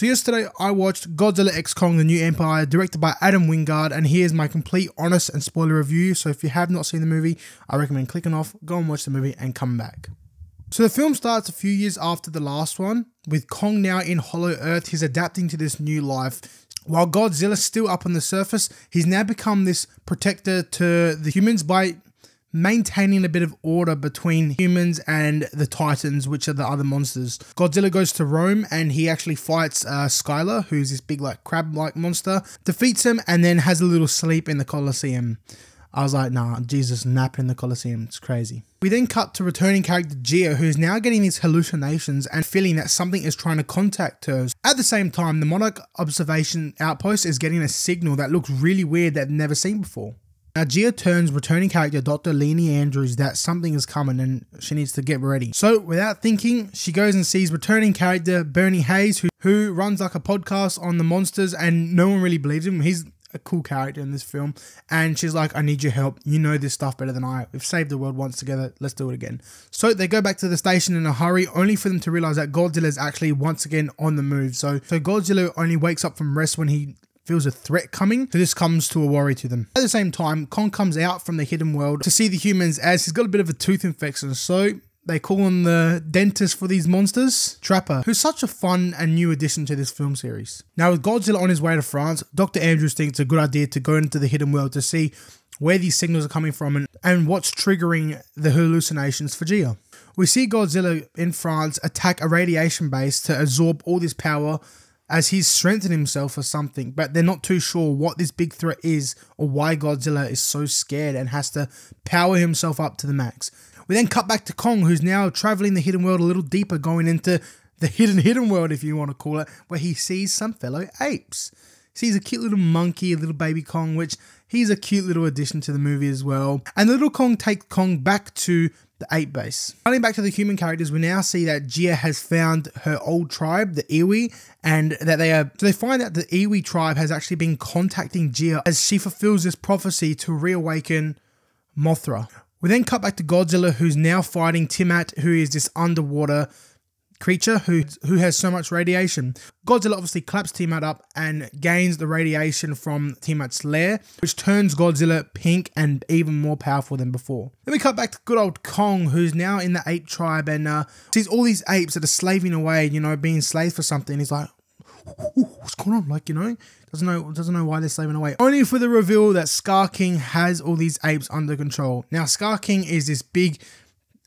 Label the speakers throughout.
Speaker 1: So yesterday I watched Godzilla x Kong The New Empire, directed by Adam Wingard, and here's my complete honest and spoiler review. So if you have not seen the movie, I recommend clicking off, go and watch the movie and come back. So the film starts a few years after the last one, with Kong now in Hollow Earth. He's adapting to this new life. While Godzilla's still up on the surface, he's now become this protector to the humans by maintaining a bit of order between humans and the Titans, which are the other monsters. Godzilla goes to Rome and he actually fights Skylar, who's this big like crab-like monster, defeats him and then has a little sleep in the Colosseum. I was like, nah, Jesus, nap in the Colosseum, it's crazy. We then cut to returning character Gia, who's now getting these hallucinations and feeling that something is trying to contact her. At the same time, the Monarch Observation Outpost is getting a signal that looks really weird that they've never seen before. Now Gia turns returning character Dr. Leanie Andrews that something is coming and she needs to get ready. So without thinking, she goes and sees returning character Bernie Hayes, who runs like a podcast on the monsters, and no one really believes him. He's a cool character in this film, and she's like, I need your help, you know this stuff better than I. We've saved the world once together, let's do it again. So they go back to the station in a hurry, only for them to realize that Godzilla is actually once again on the move. So Godzilla only wakes up from rest when he feels a threat coming, so this comes to a worry to them. At the same time, Kong comes out from the hidden world to see the humans, as he's got a bit of a tooth infection, so they call on the dentist for these monsters, Trapper, who's such a fun and new addition to this film series. Now with Godzilla on his way to France, Dr. Andrews thinks it's a good idea to go into the hidden world to see where these signals are coming from and what's triggering the hallucinations for Gia. We see Godzilla in France attack a radiation base to absorb all this power as he's strengthened himself or something, but they're not too sure what this big threat is or why Godzilla is so scared and has to power himself up to the max. We then cut back to Kong, who's now traveling the hidden world a little deeper, going into the hidden world, if you want to call it, where he sees some fellow apes. He sees a cute little monkey, a little baby Kong, which he's a cute little addition to the movie as well. And the little Kong takes Kong back to the ape base. Running back to the human characters, we now see that Gia has found her old tribe, the Iwi, and that they find that the Iwi tribe has actually been contacting Gia as she fulfills this prophecy to reawaken Mothra. We then cut back to Godzilla, who's now fighting Tiamat, who is this underwater creature who has so much radiation. Godzilla obviously claps Tiamat up and gains the radiation from Tiamat's lair, which turns Godzilla pink and even more powerful than before. Then we cut back to good old Kong, who's now in the ape tribe and sees all these apes that are slaving away, you know, being slaves for something. He's like, what's going on? Like, you know, doesn't know why they're slaving away. Only for the reveal that Scar King has all these apes under control. Now, Scar King is this big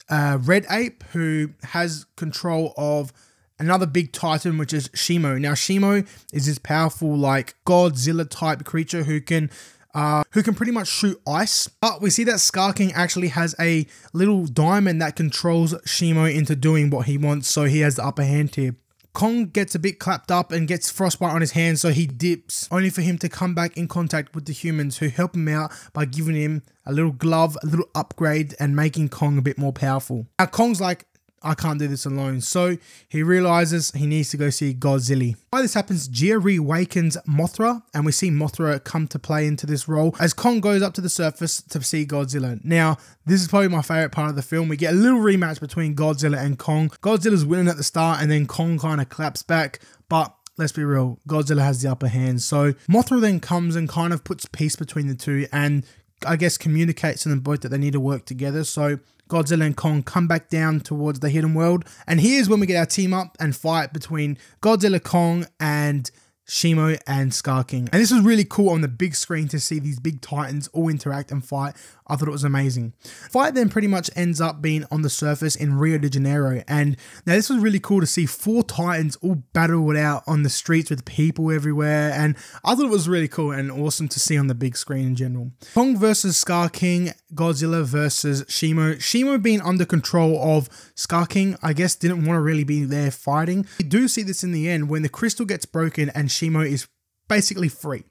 Speaker 1: red ape who has control of another big titan, which is Shimo. Now Shimo is this powerful like Godzilla type creature who can pretty much shoot ice. But we see that Scar King actually has a little diamond that controls Shimo into doing what he wants, so he has the upper hand here. Kong gets a bit clapped up and gets frostbite on his hands, so he dips, only for him to come back in contact with the humans, who help him out by giving him a little glove, a little upgrade, and making Kong a bit more powerful. Now Kong's like, I can't do this alone, so he realizes he needs to go see Godzilla. While this happens, Gia reawakens Mothra, and we see Mothra come to play into this role as Kong goes up to the surface to see Godzilla. Now, this is probably my favorite part of the film. We get a little rematch between Godzilla and Kong. Godzilla's winning at the start, and then Kong kind of claps back, but let's be real, Godzilla has the upper hand. So Mothra then comes and kind of puts peace between the two, and I guess communicates to them both that they need to work together. So Godzilla and Kong come back down towards the hidden world, and here's when we get our team up and fight between Godzilla, Kong, and Shimo and Scar King. And this was really cool on the big screen to see these big titans all interact and fight. I thought it was amazing. Fight then pretty much ends up being on the surface in Rio de Janeiro, and now this was really cool to see 4 titans all battle it out on the streets with people everywhere, and I thought it was really cool and awesome to see on the big screen in general. Kong versus Scar King, Godzilla versus Shimo. Shimo being under control of Scar King, I guess didn't want to really be there fighting. We do see this in the end when the crystal gets broken and Shimo is basically free.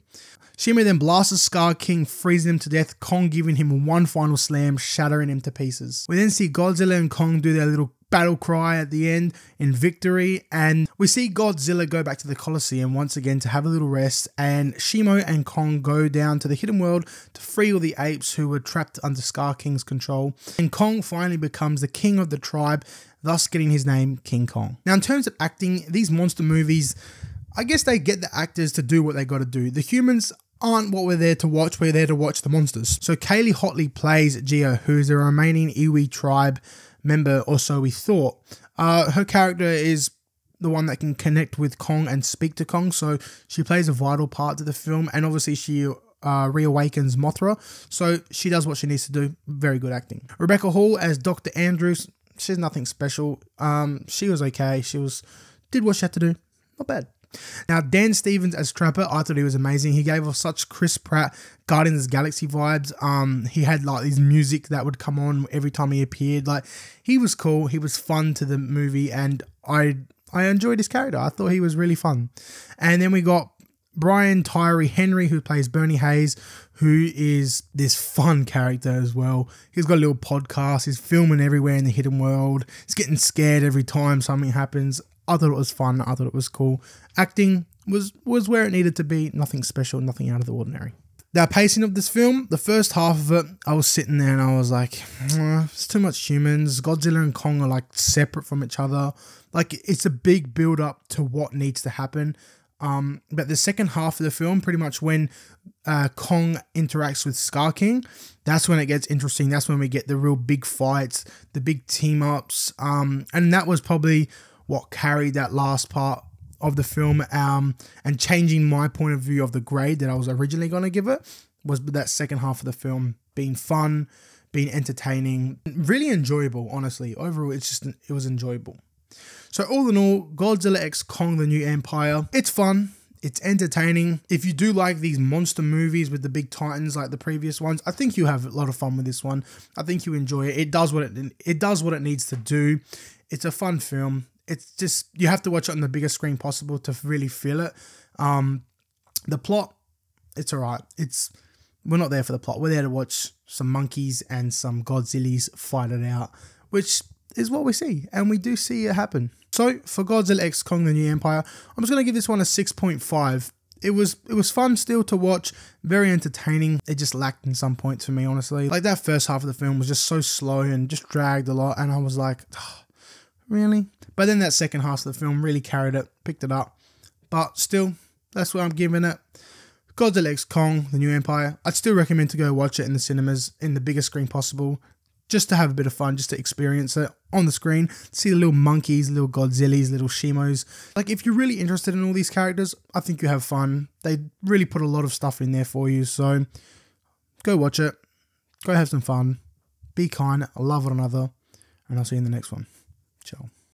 Speaker 1: Shimo then blasts Scar King, freezing him to death, Kong giving him one final slam, shattering him to pieces. We then see Godzilla and Kong do their little battle cry at the end in victory, and we see Godzilla go back to the Colosseum once again to have a little rest, and Shimo and Kong go down to the hidden world to free all the apes who were trapped under Scar King's control, and Kong finally becomes the king of the tribe, thus getting his name King Kong. Now in terms of acting, these monster movies, I guess they get the actors to do what they got to do. The humans aren't what we're there to watch. We're there to watch the monsters. So Kaylee Hotley plays Geo, who is the remaining Iwi tribe member, or so we thought. Her character is the one that can connect with Kong and speak to Kong, so she plays a vital part to the film, and obviously she reawakens Mothra, so she does what she needs to do. Very good acting. Rebecca Hall as Dr. Andrews, she's nothing special. She was okay. Did what she had to do. Not bad. Now, Dan Stevens as Trapper, I thought he was amazing. He gave off such Chris Pratt, Guardians of the Galaxy vibes. He had like this music that would come on every time he appeared. Like, he was cool. He was fun to the movie, and I enjoyed his character. I thought he was really fun. And then we got Brian Tyree Henry, who plays Bernie Hayes, who is this fun character as well. He's got a little podcast. He's filming everywhere in the hidden world. He's getting scared every time something happens. I thought it was fun. I thought it was cool. Acting was where it needed to be. Nothing special, nothing out of the ordinary. The pacing of this film, the first half of it, I was sitting there and I was like, it's too much humans. Godzilla and Kong are like separate from each other. Like, it's a big build up to what needs to happen. But the second half of the film, pretty much when Kong interacts with Scar King, that's when it gets interesting. That's when we get the real big fights, the big team ups. And that was probably what carried that last part of the film, and changing my point of view of the grade that I was originally going to give it, was that second half of the film being fun, being entertaining, really enjoyable. Honestly, overall, it was enjoyable. So all in all, Godzilla x Kong: The New Empire, it's fun, it's entertaining. If you do like these monster movies with the big titans like the previous ones, I think you have a lot of fun with this one. I think you enjoy it. It does what it needs to do. It's a fun film. It's just, you have to watch it on the biggest screen possible to really feel it. The plot, it's alright. We're not there for the plot. We're there to watch some monkeys and some Godzillas fight it out, which is what we see, and we do see it happen. So for Godzilla x Kong: The New Empire, I'm just going to give this one a 6.5. It was fun still to watch, very entertaining. It just lacked in some points for me, honestly. Like, that first half of the film was just so slow and just dragged a lot, and I was like, oh, really? But then that second half of the film really carried it, picked it up. But still, that's what I'm giving it. Godzilla x Kong: The New Empire. I'd still recommend to go watch it in the cinemas, in the biggest screen possible, just to have a bit of fun, just to experience it on the screen, see the little monkeys, little Godzillas, little Shimos. Like, if you're really interested in all these characters, I think you have fun. They really put a lot of stuff in there for you, so go watch it. Go have some fun. Be kind, love one another, and I'll see you in the next one. Ciao.